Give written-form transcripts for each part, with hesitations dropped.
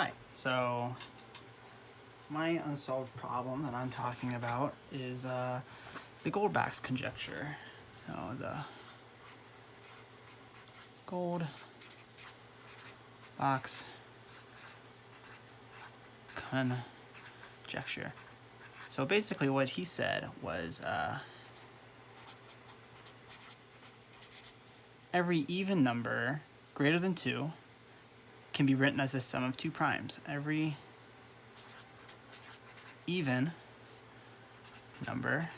Hi, so my unsolved problem that I'm talking about is the Goldbach's conjecture. So the Goldbach's conjecture. So basically what he said was every even number greater than 2 can be written as the sum of two primes. Every even number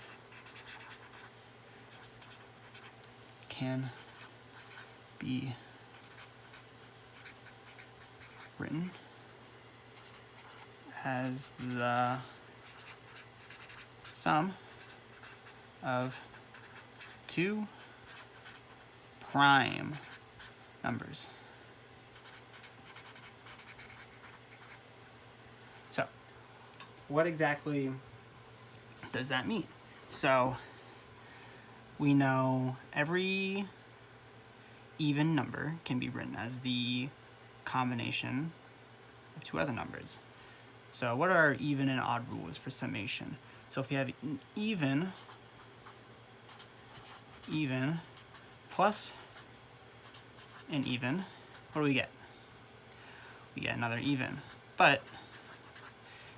can be written as the sum of two prime numbers. So, what exactly does that mean? So, we know every even number can be written as the combination of two other numbers. So what are our even and odd rules for summation? So if we have an even plus an even, what do we get? We get another even. But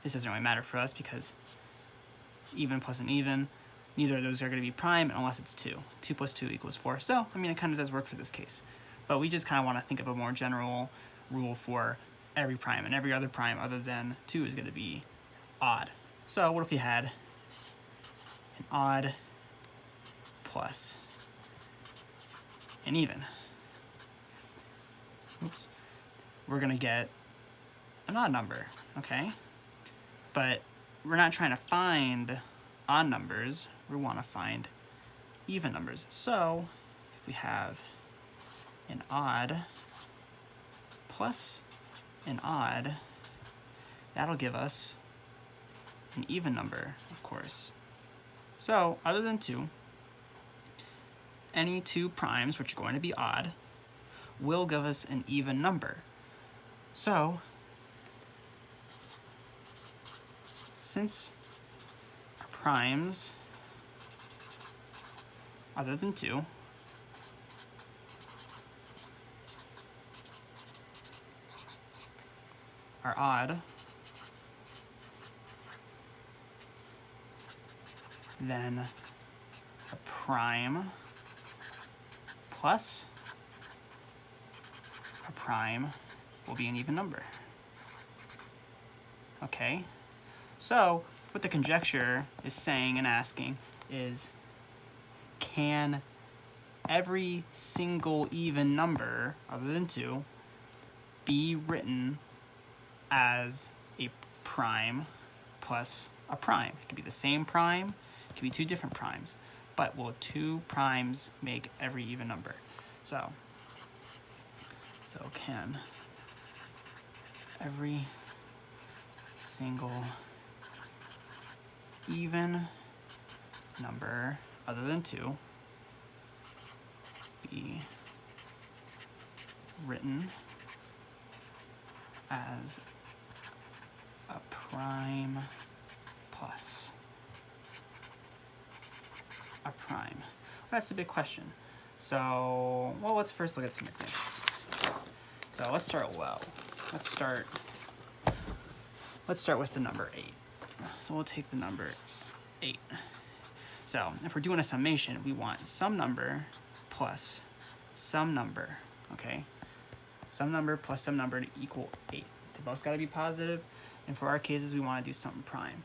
this doesn't really matter for us because even plus an even, neither of those are going to be prime unless it's 2. 2 plus 2 equals 4. So, I mean, it kind of does work for this case. But we just kind of want to think of a more general rule for every prime, and every other prime other than 2 is going to be odd. So what if we had an odd plus an even? Oops. We're going to get an odd number, okay? But we're not trying to find odd numbers, we want to find even numbers. So if we have an odd plus an odd, that'll give us an even number, of course. So other than 2, any two primes, which are going to be odd, will give us an even number. So since our primes other than 2 are odd, then a prime plus a prime will be an even number. Okay, so what the conjecture is saying and asking is, can every single even number other than 2 be written as a prime plus a prime? It could be the same prime, it could be two different primes, but will two primes make every even number? So can every single even number other than 2 be written as a prime plus a prime? That's a big question. So, well, let's first look at some examples. So let's start with the number 8. So we'll take the number 8. So if we're doing a summation, we want some number plus some number, okay? Some number plus some number to equal 8. They both gotta be positive, and for our cases, we wanna do something prime.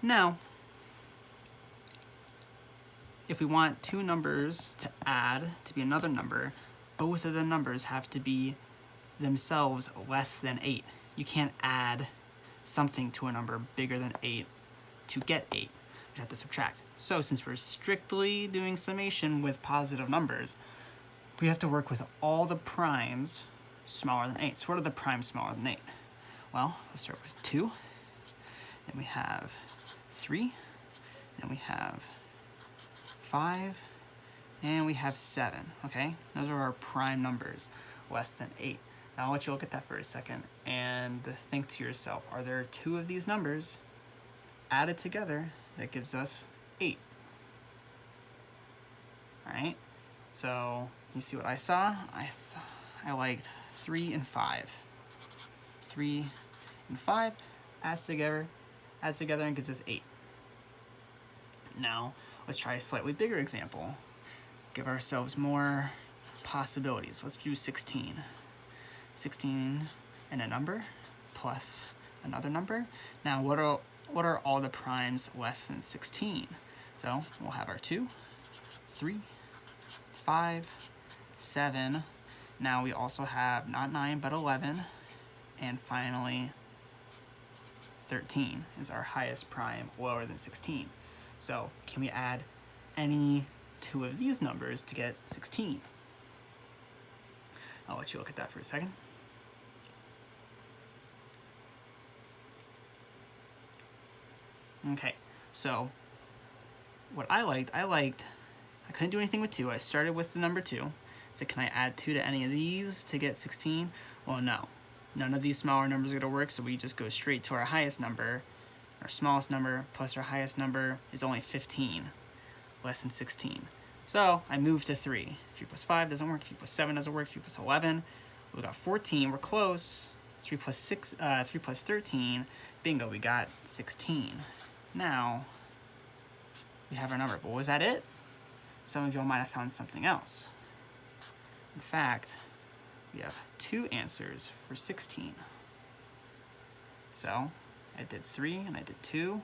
Now, if we want two numbers to add to be another number, both of the numbers have to be themselves less than 8. You can't add something to a number bigger than 8 to get 8. You have to subtract. So since we're strictly doing summation with positive numbers, we have to work with all the primes smaller than 8. So what are the primes smaller than 8? Well, let's start with 2, then we have 3, then we have 5, and we have 7, okay? Those are our prime numbers, less than 8. I'll let you look at that for a second and think to yourself, are there two of these numbers added together that gives us 8? All right, so you see what I saw? I liked 3 and 5. 3 and 5 adds together and gives us 8. Now, let's try a slightly bigger example. Give ourselves more possibilities. Let's do 16. 16 and a number plus another number. Now, what are all the primes less than 16? So we'll have our 2, 3, 5, 7. Now we also have not 9, but 11. And finally, 13 is our highest prime lower than 16. So can we add any two of these numbers to get 16? I'll let you look at that for a second. Okay, so what I couldn't do anything with 2. I started with the number 2. So can I add 2 to any of these to get 16? Well, no. None of these smaller numbers are going to work, so we just go straight to our highest number. Our smallest number plus our highest number is only 15, less than 16. So I moved to 3. 3 plus 5 doesn't work. 3 plus 7 doesn't work. 3 plus 11. We got 14. We're close. 3 plus 13. Bingo, we got 16. Now, we have our number. But was that it? Some of y'all might have found something else. In fact, we have 2 answers for 16. So, I did 3 and I did 2.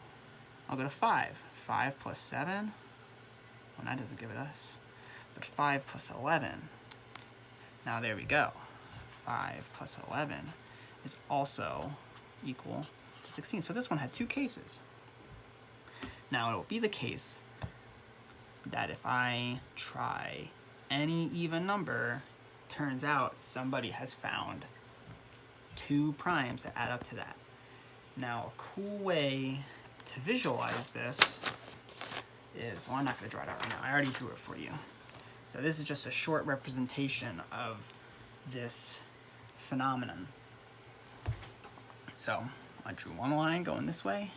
I'll go to 5. 5 plus 7. Well, that doesn't give it us. But 5 plus 11. Now there we go. 5 plus 11 is also equal to 16. So this one had 2 cases. Now it will be the case that if I try any even number, turns out somebody has found 2 primes that add up to that. Now a cool way to visualize this is, well, I'm not going to draw it out right now. I already drew it for you. So this is just a short representation of this phenomenon. So I drew one line going this way,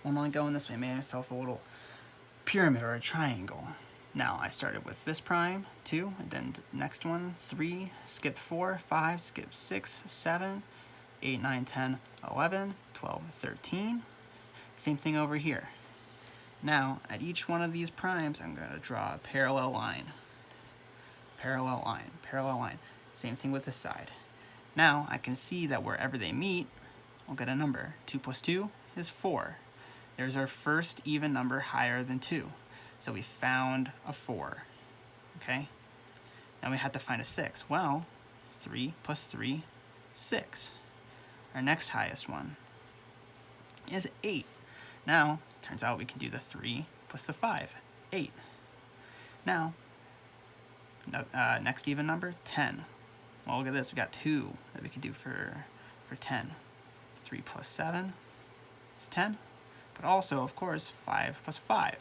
one line going this way, made myself a little pyramid or a triangle. Now I started with this prime, 2, and then the next one, 3, skipped 4, 5, skipped 6, 7, 8, 9, 10, 11, 12, 13. Same thing over here. Now, at each one of these primes, I'm going to draw a parallel line. Parallel line, parallel line. Same thing with this side. Now, I can see that wherever they meet, I'll get a number. 2 plus 2 is 4. There's our first even number higher than 2. So we found a 4, okay? Now we have to find a 6. Well, 3 plus 3, 6. Our next highest one is 8. Now, turns out we can do the 3 plus the 5, 8. Now, next even number, 10. Well, look at this, we got 2 that we can do for 10. 3 plus 7 is 10. But also, of course, 5 plus 5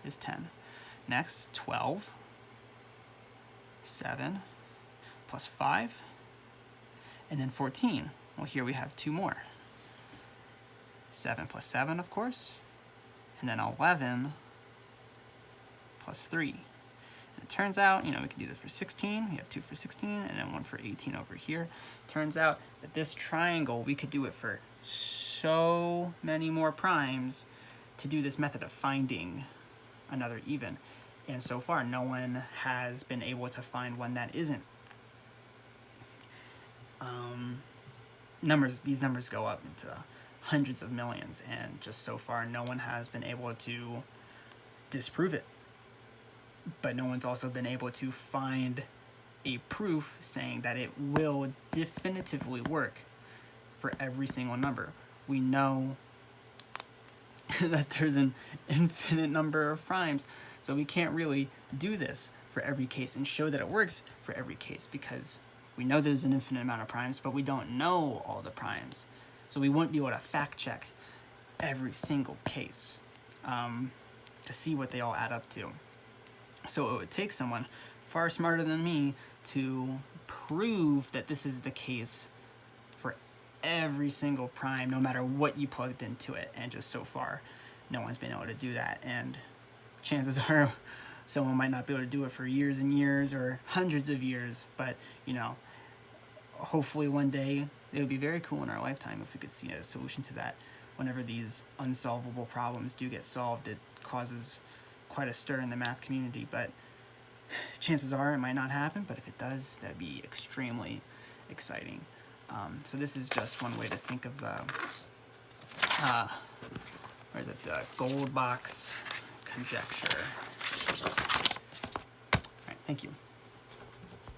is 10. Next, 12, 7 plus 5, and then 14. Well, here we have 2 more. 7 plus 7, of course, and then 11 plus 3. And it turns out, we can do this for 16. We have 2 for 16, and then 1 for 18 over here. Turns out that this triangle, we could do it for so many more primes to do this method of finding another even. And so far, no one has been able to find one that isn't. These numbers go up into hundreds of millions, and just so far, no one has been able to disprove it. But no one's also been able to find a proof saying that it will definitively work for every single number. We know that there's an infinite number of primes, so we can't really do this for every case and show that it works for every case, because we know there's an infinite amount of primes, but we don't know all the primes. So we won't be able to fact check every single case to see what they all add up to. So it would take someone far smarter than me to prove that this is the case for every single prime, no matter what you plugged into it. And just so far, no one's been able to do that. And chances are someone might not be able to do it for years and years or hundreds of years. But, you know, hopefully one day it would be very cool in our lifetime if we could see a solution to that. Whenever these unsolvable problems do get solved, it causes quite a stir in the math community. But chances are it might not happen, but if it does, that'd be extremely exciting. So this is just one way to think of the, where is it, the Goldbach conjecture. All right, thank you.